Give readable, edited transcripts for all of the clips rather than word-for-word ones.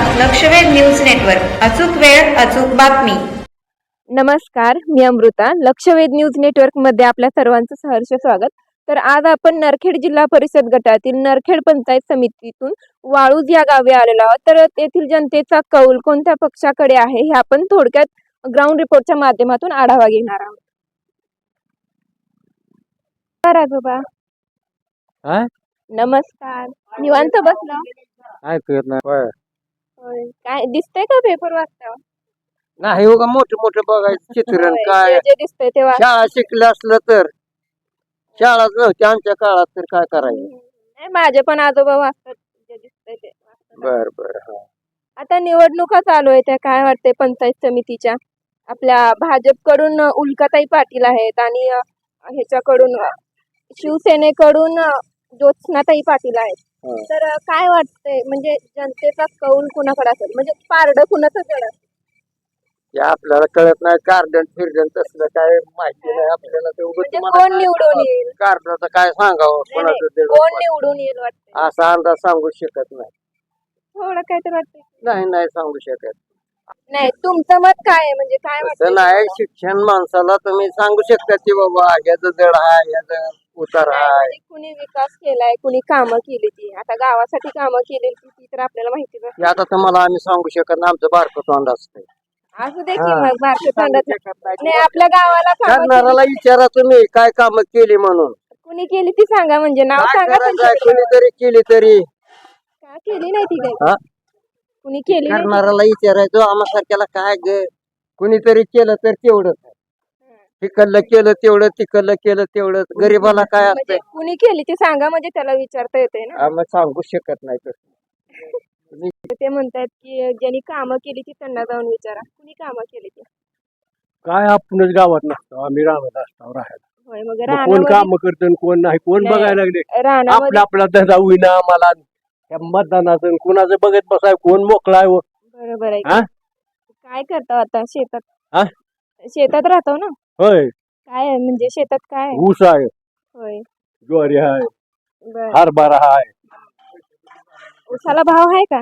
लक्षवेध news network. अचूक वेळ अचूक बातमी. नमस्कार, मी अमृता. लक्षवेध न्यूज नेटवर्क मध्ये आपल्या सर्वांचं सहर्ष स्वागत. तर आज आपण नरखेड जिल्हा परिषद गटातील नरखेड पंचायत समितीतून वाळूज या गावी आलेलो आहोत. तर तेथील जनतेचा कौल कोणत्या पक्षाकडे आहे हे आपण थोडक्यात ग्राउंड रिपोर्टच्या माध्यमातून आढावा घेणार आहोत. आजोबा नमस्कार. निवांत बसलो. ऐकू येत नाही. होय. काय दिसतंय का पेपर वाचता? नाही हो का मोठे मोठे बघायचं चित्रण काय. जे दिसतंय ते वाच. शाळा शिकलं असलं तर शाळाच नव्हती आमच्या काळात तर काय करायचं. नाही, माझे पण आजोबा वाचतात. जे दिसतंय ते वाचतात. बर बर आता निवडणुका चालू आहेत. त्या काय वाटते पंचायत समितीच्या? आपल्या भाजपकडून उल्काताई पाटील आहेत आणि ह्याच्याकडून शिवसेनेकडून ज्योत्स्नाताई पाटील आहेत. तर काय वाटतंय, म्हणजे जनतेचा कौल कुणाकडे असेल, म्हणजे पारडं कुणाचं जड असेल? हे आपल्याला कळत नाही. कार्डन फिरडन तसलं काय माहिती नाही आपल्याला. ते म्हणजे कोण निवडून येईल? कार्डचं काय सांगावं कोणाचं कोण निवडून येईल वाटतंय? असा अंदाज सांगू शकत नाही. थोडं काय तर वाटतंय. नाही सांगू शकत. नाही, तुमचं मत काय आहे, म्हणजे काय तसं वाटतं? नाही. शिक्षण माणसाला तुम्ही सांगू शकता की बाबा याचं जड आहे याचं उतार आहे. कुणी विकास केलाय, कुणी कामं केली ती, आता गावासाठी कामं केली ती तर आपल्याला माहिती हे आता तुम्हाला आम्ही सांगू शकत नाही. आमचं बारकं तोंड असतंय. असू दे की मग बारके तोंडात. नाही, आपल्या गावाला कामं करणाऱ्याला विचारा तुम्ही काय काम केली म्हणून. कुणी केली ती सांगा, म्हणजे नाव काय सांगा. करायचं आहे, कोणीतरी केली तरी का केली नाही ती काय? हा? कुणी केली नाही ती? करणाऱ्याला विचारायचं. आम्हासारख्याला काय ग, कुणीतरी केलं तर तेवढंच. तिकडलं केलं तेवढं, तिकडलं केलं तेवढं. गरीबाला काय म्हणजे असतंय कुणी केली ती सांगा, म्हणजे त्याला विचारता येते ना. आम्ही सांगू शकत नाही तसं. ते म्हणतात की ज्यांनी कामं केली ती त्यांना जाऊन विचारा, कुणी कामं केली ती. काय आपणच गावात नसतो, आम्ही राहत असतो राहायला. होय, मग मग कोण काम करत कोण नाही, कोण नाही, बघायला लागले. रानामध्ये आपला धंदा होईना आम्हाला. त्या मतदानाचं कुणाचं बघत बसाय, कोण मोकळाय. बरोबर आहे. हा? काय करतो आता हा? शेतात? शेतात राहतो ना. होय, काय आहे, म्हणजे शेतात काय आहे? ऊस आहे, होय. ज्वारी आहे, बरं. हरभरा आहे. उसाला भाव आहे का?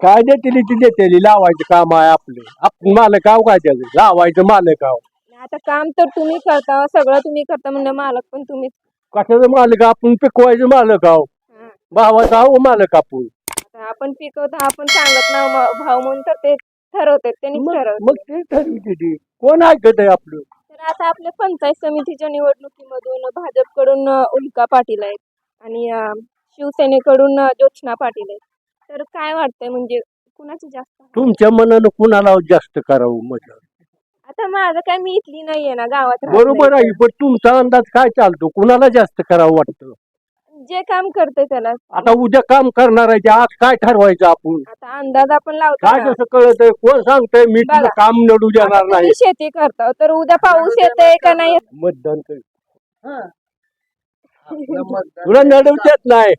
काय देतेली ती देतेली. लावायचं काम आहे आपले. आपण मालक आहो काय त्याचं, लावायचं मालक आहो. आता काम तर तुम्ही करता, सगळं तुम्ही करता, म्हणजे मालक पण तुम्ही. कशाचं मालक? आपण पिकवायचं मालक आहो. भावाचा आहो मालक आपण. आता आपण पिकवता, आपण सांगत ना भाव म्हणून, तर ते ठरवते, त्यांनी ठरवते. मग ते ठरवते ती. कोण ऐकत आहे आपलं? तर आता आपल्या पंचायत समितीच्या निवडणुकीमधून भाजपकडून उल्का पाटील आहेत आणि शिवसेनेकडून ज्योत्स्ना पाटील आहेत. तर काय वाटतंय, म्हणजे कुणाची जास्त आहे? तुमच्या मनानं कुणाला जास्त करावं म्हटलं. आता माझं काय, मी इथली नाहीये ना, गावात राहत बरोबर नाही. आहे, पण तुमचा अंदाज काय चालतो? कुणाला जास्त करावं वाटतं? जे काम करते त्याला. आता उद्या काम करणार आहे ते आज काय ठरवायचं आपण? आता अंदाज आपण लावतो काय ना. कसं कळतंय? कोण सांगतंय मी तुझं बघा. काम नडू आता देणार नाही? तुम्ही शेती करता, तर उद्या पाऊस येतोय का नाही? मतदान कर. तुला नडवत येत नाही.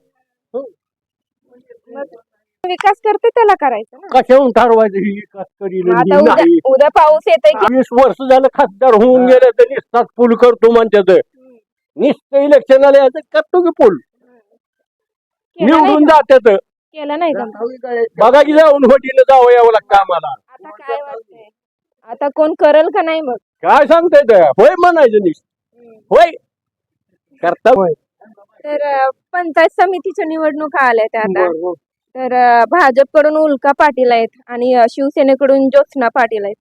मग विकास करते त्याला करायचं ना. कशाहून ठरवायचं ही विकास करील आणि आता ही उद्या नाही? उद्या पाऊस येतोय की 20 वर्ष झालं खासदार होऊन गेले तर निसतात पूल करतो म्हणतात. नुसतं इलेक्शन आले याचं करतो की पूल केला नाही निवडून का? जातात. केला नाही जमत. बघा की जाऊन होटीनं जावं यावं लागतं आम्हाला. आता काय वाटतंय, आता कोण करल का नाही मग? काय सांगताय ते? होय म्हणायचं नीस. होय करता होय. तर पंचायत समितीच्या निवडणुका आल्या त्या आता. तर भाजपकडून उल्का पाटील आहेत आणि शिवसेनेकडून ज्योत्स्ना पाटील आहेत.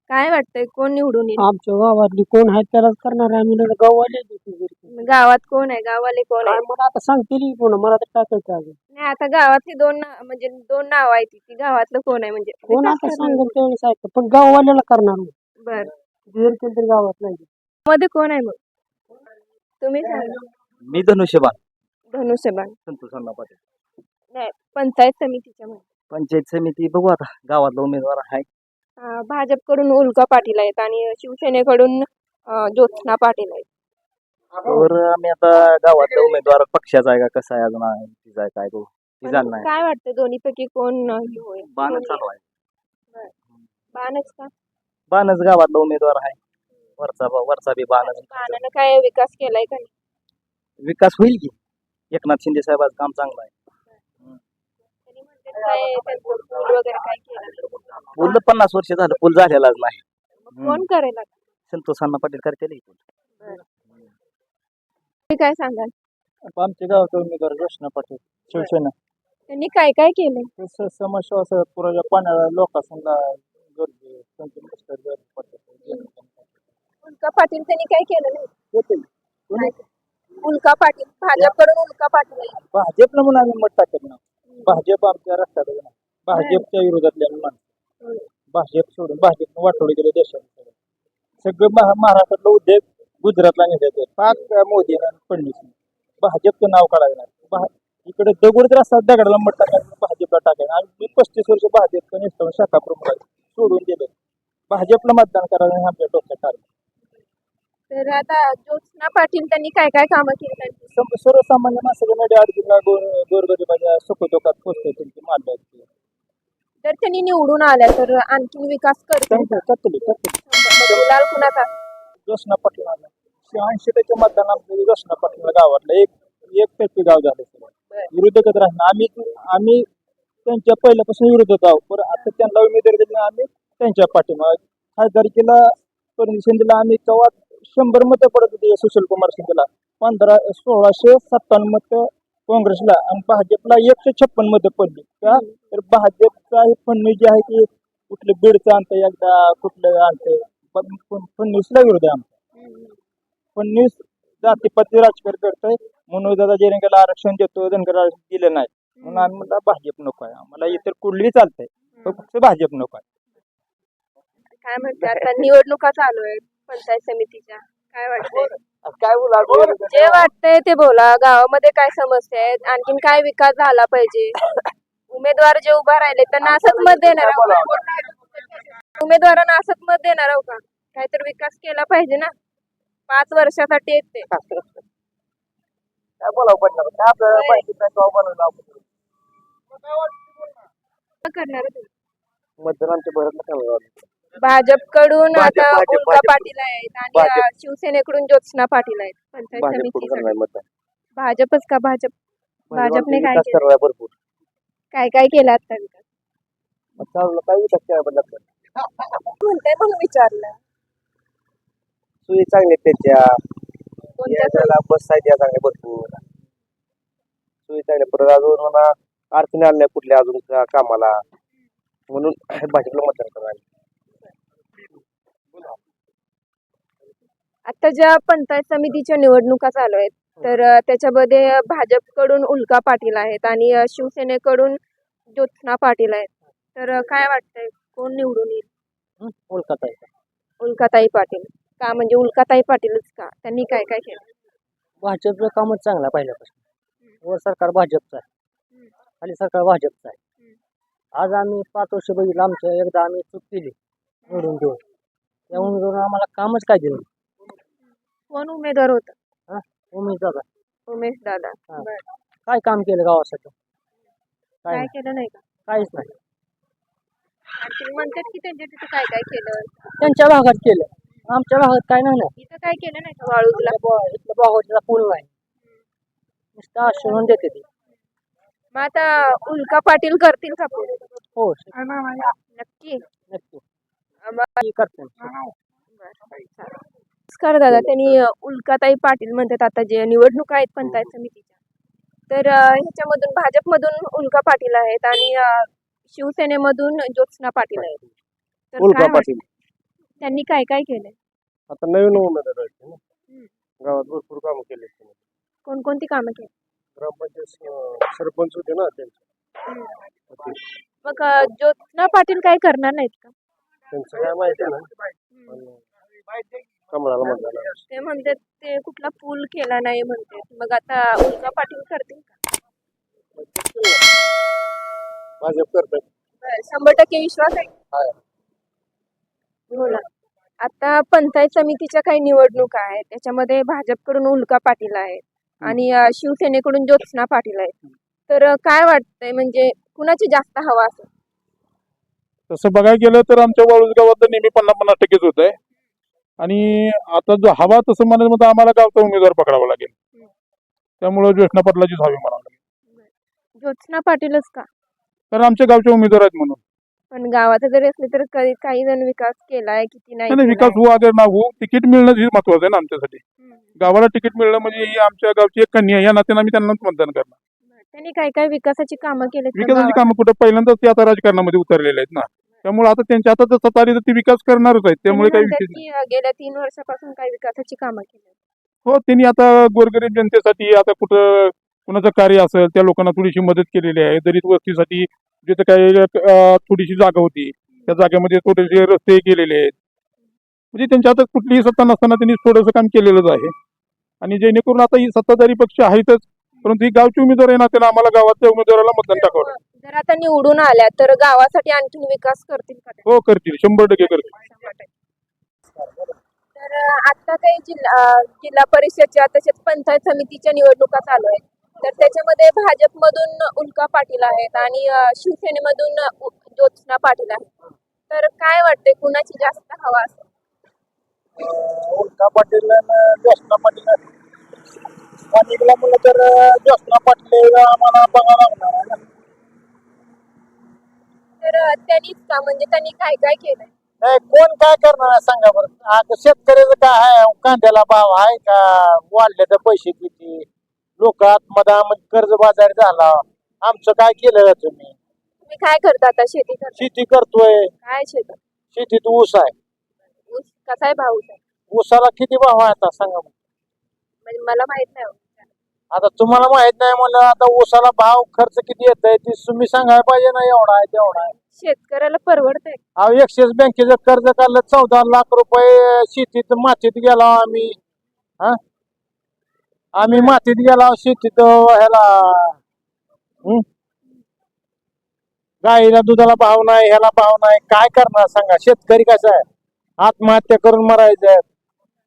काय वाटतंय, कोण निवडून येईल? आमच्या गावातली कोण आहे त्यालाच करणार आहे. आम्ही गाववाले गावात कोण आहे, गावाले कोण आहे? मला आता सांगतील कोण, मला तर काय कळतं अजून. नाही, आता गावातली म्हणजे दोन नाव आहेत, ती गावातलं कोण आहे, म्हणजे कोण विकास आता करणार? सांगेल तेवढंच ऐकतं, पण गाववाल्याला करणार नाही. बरं. जर कोणतरी गावात नाही. मध्ये कोण आहे मग? तुम्ही सांगा. मी धनुष्यबाण धनुष्यबाण. संतोष अण्णा पाटील. नाही, पंचायत समितीच्या मध्ये. पंचायत समिती बघू आता. गावातला उमेदवार आहे. भाजपकडून उल्का पाटील आहेत आणि शिवसेनेकडून ज्योत्स्ना पाटील आहेत. तर आम्ही आता गावातला उमेदवार पक्षाचा आहे का कसा आहे अजून आहे तिचा आहे काय तो तिचा नाही. काय वाटतं, दोन्ही पैकी कोण होईल? बाणच चालू आहे. बाणच का? बाणच गावातला उमेदवार आहे. वरचा बी बाणच. बाणानं काय विकास केलाय का नाही? विकास होईल की. एकनाथ शिंदे साहेबांचं काम चांगलं आहे. त्यांनी म्हणतात काय त्यांचं पूल वगैरे काय केलं? पूल 50 वर्ष झालं पूल झालेलाच नाही. मग कोण करेल आता? संतोष अण्णा पाटील करते ते काय सांगाल? आमच्या गावाचा उमेदवार घोषणा पाटील शिवसेना त्यांनी काय काय केलंय? समस्या असं पुराच्या पाण्याला लोकांना गरजे त्यांचे मस्त उल्का पाटील त्यांनी काय केलं नाही? उल्का पाटील भाजपकडून उल्का पाटील आहे. भाजपला म्हणून आम्ही मत टाकत ना. भाजप आमच्या रस्त्यात नाही. भाजपच्या विरोधातल्या माणसं भाजप सोडून भाजपनं वाटोळी केलं देशात. सगळं महाराष्ट्रातलं उद्योग गुजरातला नेते पाक मोदीनं फडणवीस भाजपचं नाव काढायला नाही. इकडे दगड जर असतात दगडाला मत टाकायचं भाजपला टाकायचं. आम्ही 35 वर्ष भाजपचं निष्ठावून शाखा प्रमुख आहे सोडून दिले. भाजपला मतदान करायला हे आमच्या डोक्यात आलं. तर आता ज्योत्स्ना पाटील त्यांनी काय काय कामं केली त्यांची? सर्वसामान्य माणसाच्या अडचणीला गोरगरिबाच्या सुखदुःखात पोचते तुमची मांडली. जर त्यांनी निवडून आल्या तर आणखीन विकास करतील का? गुलाल कुणाचा? घोषणा पाटील 80% मतदान आमचं घोषणा पाटील गावातलं एक टक्के गाव झालं. विरोधकच राहणार. आम्ही त्यांच्या पहिल्यापासून विरोधक आहोत. पण आता त्यांना उमेदवारी दिली आम्ही त्यांच्या पाठीमागे. खासदारकीला परमिशन दिला आम्ही तेव्हा 100 मतं पडत होते सुशील कुमार शिंदेला. 1657 मतं काँग्रेसला आणि भाजपला 156 मतं पडली. का तर भाजपचा हे फडणवीस जे आहे ते कुठलं बीडचं आणतं एकदा कुठलं आणतं फडणवीसला विरोध आहे आमचा. फडणवीस जातीपाती राजकारण करतोय. मनोजदादा जयंगला आरक्षण देतो धनगर आरक्षण दिलं नाही म्हणून आम्ही म्हणला भाजप नको आहे आम्हाला. इतर कुठली चालतंय फक्त भाजप नको आहे. काय म्हणते आता निवडणुका चालू आहेत पंचायत समितीच्या, काय वाटतंय? काय बोला जे वाटतंय ते बोला. गावामध्ये काय समस्या आहेत, आणखीन काय विकास झाला पाहिजे? उमेदवार जे उभा राहिले त्यांना असंच मत देणार आहो का? उमेदवारांना असंच मत देणार आहो का? काहीतरी विकास केला पाहिजे ना. 5 वर्षासाठी येते काय बोलावं पडलं काय आपल्याला माहिती नाही गाव बनवलं करणार आहे तुम्ही? मतदान आमच्या भरत भाजपकडून भाजप, आता भाजप, उल्का भाजप. पाटील आहेत आणि भाजप. शिवसेनेकडून ज्योत्स्ना पाटील आहेत पंचायत समितीसाठी. भाजपच का? भाजपने काय केलं? भरपूर काय काय केलं आता विकास? काय विकास केला पडला म्हणताय म्हणून विचारलं. सोयी चांगल्या त्याच्या कोणत्या याच्याला बस आहे त्या चांगल्या भरपूर सोयी चांगल्या. परत अजून मला अडचणी आल्या नाही कुठल्या अजून कामाला म्हणून भाजपला मतदान करणार. आता ज्या पंचायत समितीच्या निवडणुका चालू आहेत तर त्याच्यामध्ये भाजपकडून उल्का पाटील आहेत आणि शिवसेनेकडून ज्योत्स्ना पाटील आहेत. तर काय वाटतंय कोण निवडून येईल? उल्काताई पाटील का? म्हणजे उल्काताई पाटीलच का? त्यांनी काय काय केलं? भाजपचं कामच चांगलं आहे पहिल्यापासून. वर सरकार भाजपचं आहे, खाली सरकार भाजपचं आहे. आज आम्ही 5 वर्ष बघितलं आमचं एकदा आम्ही चूक केली निवडून घेऊन. त्या उमेदवारानं आम्हाला कामच काय दिलं. कोण उमेदवार होता? उमेश दादा उमेश दादा. हा. बरं. काय काम केलं गावासाठी? काय केलं नाही का? काहीच नाही. आणखी म्हणतात की त्यांच्या तिथे काय काय केलं. त्यांच्या भागात केलं, आमच्या भागात काय नाही ना. इथं काय केलं नाही का वाळूजला? इथलं भागाचा पूल नाही, नुसतं आश्वासन देते ते. मग आता उल्का पाटील करतील का पूर्ण? हो नक्की. नक्की मग- करते. नमस्कार दादा. त्यांनी उल्काताई पाटील म्हणतात आता जे निवडणूक आहेत पंचायत समितीच्या तर ह्याच्यामधून भाजपमधून उल्का पाटील आहेत आणि शिवसेनेमधून ज्योत्स्ना पाटील आहेत. तर उल्का काय पाटील. वाटतं? त्यांनी काय काय केलंय? आता नवीन उमेदवार आहेत ना. गावात भरपूर कामं केले. कोणकोणती कामं केली? ग्रामपंचायत सरपंच होते ना त्यांचे, मग ज्योत्स्ना पाटील काय करणार नाहीत का? त्यांचं काय माहिती आहे ना. कमळाला मतदान आहे. ते म्हणतात ते कुठला पूल केला नाही म्हणते. मग आता उल्का पाटील करतील का? भाजप करतात. 100% विश्वास आहे. बोला. आता पंचायत समितीच्या काही निवडणुका आहेत त्याच्यामध्ये भाजपकडून उल्का पाटील आहेत आणि शिवसेनेकडून ज्योत्स्ना पाटील आहेत. तर काय वाटतंय म्हणजे कुणाची जास्त हवा असेल? तसं बघायला गेलं तर आमच्या वाळूज गावात नेहमी 50-50% होत आहे. आणि आता जो हवा तसं म्हणायचं म्हणजे आम्हाला गावचा उमेदवार पकडावा लागेल. त्यामुळे ज्योत्स्ना पाटलाचीच हवी म्हणावं लागेल. ज्योत्स्ना पाटीलच का? कारण आमच्या गावचे उमेदवार आहेत म्हणून. पण गावात जरी असले तर काही जण विकास केलाय किती नाही नाही, विकास केलाय. हो अगर ना हो, तिकीट मिळणं हे महत्वाचं आहे ना आमच्यासाठी. हम्म. गावाला तिकीट मिळणं म्हणजे ही आमच्या गावची एक कन्या आहे, या नात्याने आम्ही त्यांनाच मतदान करणार. त्यांनी काय काय विकासाची कामं केली विकासाची कामं कुठं पहिल्यांदाच ते आता राजकारणामध्ये उतरलेले आहेत ना, त्यामुळे आता त्यांच्या हातात जर सत्ता आली तर ती विकास करणारच आहेत, त्यामुळे काही विषय नाही. गेल्या 3 वर्षापासून काही विकासाची कामं केली. हो, त्यांनी आता गोरगरीब जनतेसाठी आता कुठं कुणाचं कार्य असेल त्या लोकांना थोडीशी मदत केलेली आहे. दलित वस्तीसाठी जिथं काही थोडीशी जागा होती त्या जागेमध्ये थोडेसे रस्ते केलेले आहेत. म्हणजे त्यांच्या हातात कुठलीही सत्ता नसताना त्यांनी थोडंसं काम केलेलंच आहे. आणि जेणेकरून आता ही सत्ताधारी पक्ष आहेतच, परंतु ही गावची उमेदवार आहे ना, त्याला आम्हाला गावातल्या उमेदवाराला मतदान टाकावं लागेल. जर आता निवडून आल्या तर गावासाठी आणखीन विकास करतील का त्या? हो, करतील, 100% करतील. 100%. तर आता काही जिल्हा परिषदच्या तसेच पंचायत समितीच्या निवडणुका चालू आहेत. तर त्याच्यामध्ये भाजपमधून उल्का पाटील आहेत आणि शिवसेनेमधून ज्योत्स्ना पाटील आहेत. तर काय वाटते कुणाची जास्त हवा असेल? उल्का पाटील आणि ज्योत्स्ना पाटील स्थानिकला म्हणलं तर ज्योत्स्ना पाटील आम्हाला बघावं लागणार आहे. तर त्यांनीच का म्हणजे त्यांनी काय काय केलंय? नाही, कोण काय करणार आहे सांगा बरं. आता शेतकऱ्याचं काय आहे, कांद्याला भाव आहे का, वाढले तर पैसे किती, लोक आत्मदामध्ये कर्जबाजारी झाला. आमचं काय केलं तुम्ही? तुम्ही काय करता आता शेती करता? शेती करतोय, काय शेतात? शेतीत ऊस आहे. ऊस कसा आहे भाऊ? ऊसाला किती भाव आहे आता सांगा बरं. म्हणजे मला माहित नाही हो. आता तुम्हाला माहित नाही म्हणलं, आता ऊसाला भाव खर्च किती येत आहे ती तुम्ही सांगायला पाहिजे ना, एवढा आहे तेवढा आहे. शेतकऱ्याला परवडतंय? अहो, एक्सिस बँकेचं कर्ज काढलं 14 लाख रुपये, शेतीत मातीत गेला आम्ही. आम्ही मातीत गेला शेतीत ह्याला गाईला दुधाला भाव नाही, ह्याला भाव नाही, काय करणार सांगा. शेतकरी कसा आहे, आत्महत्या करून मरायचं.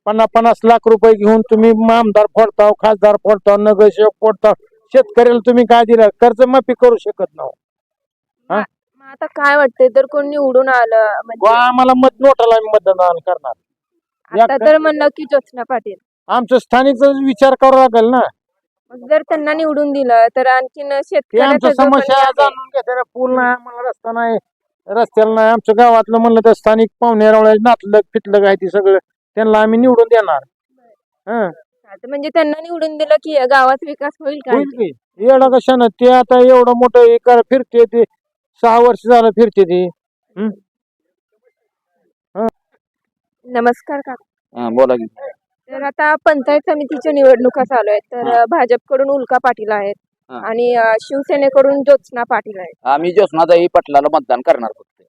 50-50 लाख रुपये घेऊन तुम्ही आमदार फोडताव, खासदार फोडताव, नगरसेवक फोडताव. शेतकऱ्याला तुम्ही काय दिलं? कर्जमाफी करू शकत नाही. मग आता काय वाटतंय जर कोण निवडून आलं म्हणजे आम्हाला नोटाला मतदान करणार. आता तर म्हणलं की ज्योत्स्ना पाटील, आमचं स्थानिकचा विचार करावा लागेल ना. मग जर त्यांना निवडून दिलं तर आणखीन ते शेतकऱ्याचं आमच्या जो समस्या कोणी आहे, जाणून घेतात. पूल नाही, आम्हाला रस्ता नाही, रस्त्याला नाही. आमच्या गावातलं म्हणलं तर स्थानिक पाहुणे नातलं फिटलं काय ते सगळं त्यांना आम्ही निवडून देणार. आता म्हणजे त्यांना निवडून दिलं की गावात विकास होईल का? होईल की एवढा कशानं, ते आता एवढं मोठं हे फिरते, ते 6 वर्ष झालं फिरते ते. नमस्कार काका. बोला की. तर आता पंचायत समितीच्या निवडणुका चालू आहेत. तर भाजपकडून उल्का पाटील आहेत आणि शिवसेनेकडून ज्योत्स्ना पाटील आहेत. आम्ही ज्योत्स्नाताई पाटलाला मतदान करणार फक्त.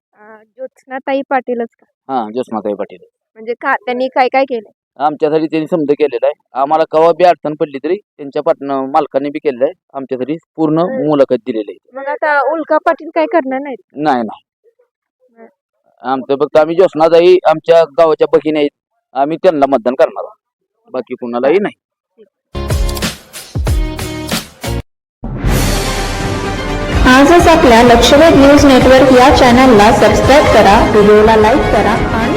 ज्योत्स्नाताई पाटीलच का? हा, ज्योत्स्नाताई पाटील. म्हणजे त्यांनी काय काय केलंय? आमच्यासाठी त्यांनी समज केलेलं आहे. आम्हाला केव्हा बी अडचण पडली तरी त्यांच्या मालकांनी बी केलेलं आहे. आमच्यासाठी पूर्ण मुलाखत दिलेली आहे. मग आता उल्का पाटील काय करणार नाहीत? नाही नाही, आमचं फक्त आम्ही ज्योत्स्नाताई आमच्या गावाच्या भगिनी आहेत, आम्ही त्यांना मतदान करणार, बाकी कुणालाही नाही. आजच आपल्या लक्षवेध न्यूज नेटवर्क या चॅनलला सबस्क्राईब करा, व्हिडिओला लाईक करा आणि